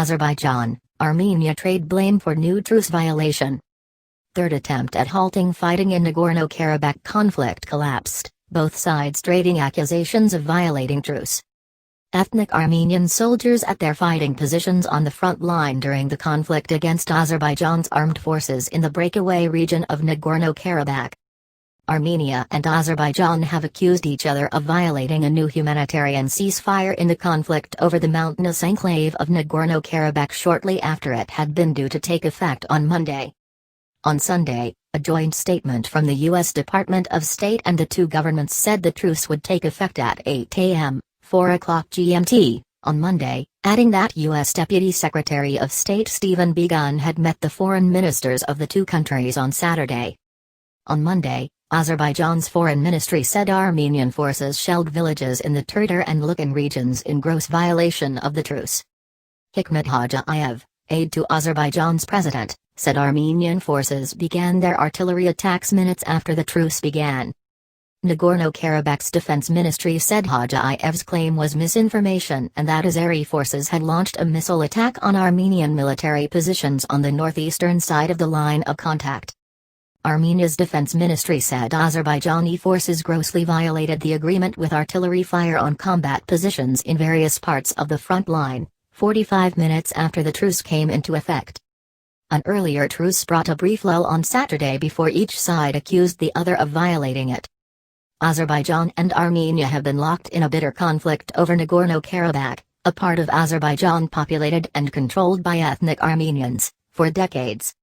Azerbaijan, Armenia trade blame for new truce violation. Third attempt at halting fighting in Nagorno-Karabakh conflict collapsed, both sides trading accusations of violating truce. Ethnic Armenian soldiers at their fighting positions on the front line during the conflict against Azerbaijan's armed forces in the breakaway region of Nagorno-Karabakh. Armenia and Azerbaijan have accused each other of violating a new humanitarian ceasefire in the conflict over the mountainous enclave of Nagorno-Karabakh shortly after it had been due to take effect on Monday. On Sunday, a joint statement from the U.S. Department of State and the two governments said the truce would take effect at 8 a.m., 4 o'clock GMT, on Monday, adding that U.S. Deputy Secretary of State Stephen Biegun had met the foreign ministers of the two countries on Saturday. On Monday, Azerbaijan's foreign ministry said Armenian forces shelled villages in the Terter and Lukan regions in gross violation of the truce. Hikmet Hojayev, aide to Azerbaijan's president, said Armenian forces began their artillery attacks minutes after the truce began. Nagorno-Karabakh's defense ministry said Hojayev's claim was misinformation and that Azeri forces had launched a missile attack on Armenian military positions on the northeastern side of the line of contact. Armenia's defense ministry said Azerbaijani forces grossly violated the agreement with artillery fire on combat positions in various parts of the front line, 45 minutes after the truce came into effect. An earlier truce brought a brief lull on Saturday before each side accused the other of violating it. Azerbaijan and Armenia have been locked in a bitter conflict over Nagorno-Karabakh, a part of Azerbaijan populated and controlled by ethnic Armenians, for decades.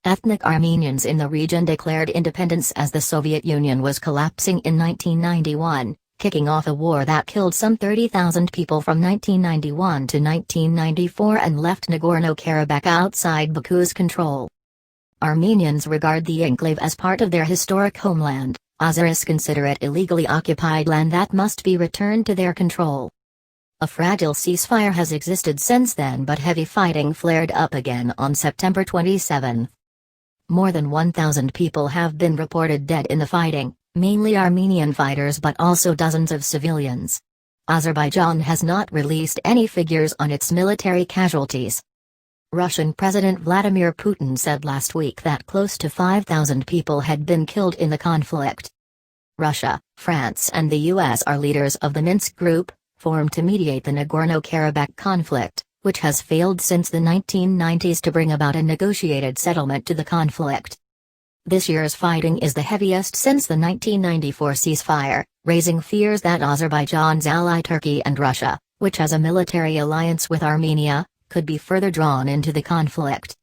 Ethnic Armenians in the region declared independence as the Soviet Union was collapsing in 1991, kicking off a war that killed some 30,000 people from 1991 to 1994 and left Nagorno-Karabakh outside Baku's control. Armenians regard the enclave as part of their historic homeland. Azeris consider it illegally occupied land that must be returned to their control. A fragile ceasefire has existed since then, but heavy fighting flared up again on September 27. More than 1,000 people have been reported dead in the fighting, mainly Armenian fighters but also dozens of civilians. Azerbaijan has not released any figures on its military casualties. Russian President Vladimir Putin said last week that close to 5,000 people had been killed in the conflict. Russia, France and the U.S. are leaders of the Minsk Group, formed to mediate the Nagorno-Karabakh conflict, which has failed since the 1990s to bring about a negotiated settlement to the conflict. This year's fighting is the heaviest since the 1994 ceasefire, raising fears that Azerbaijan's ally Turkey and Russia, which has a military alliance with Armenia, could be further drawn into the conflict.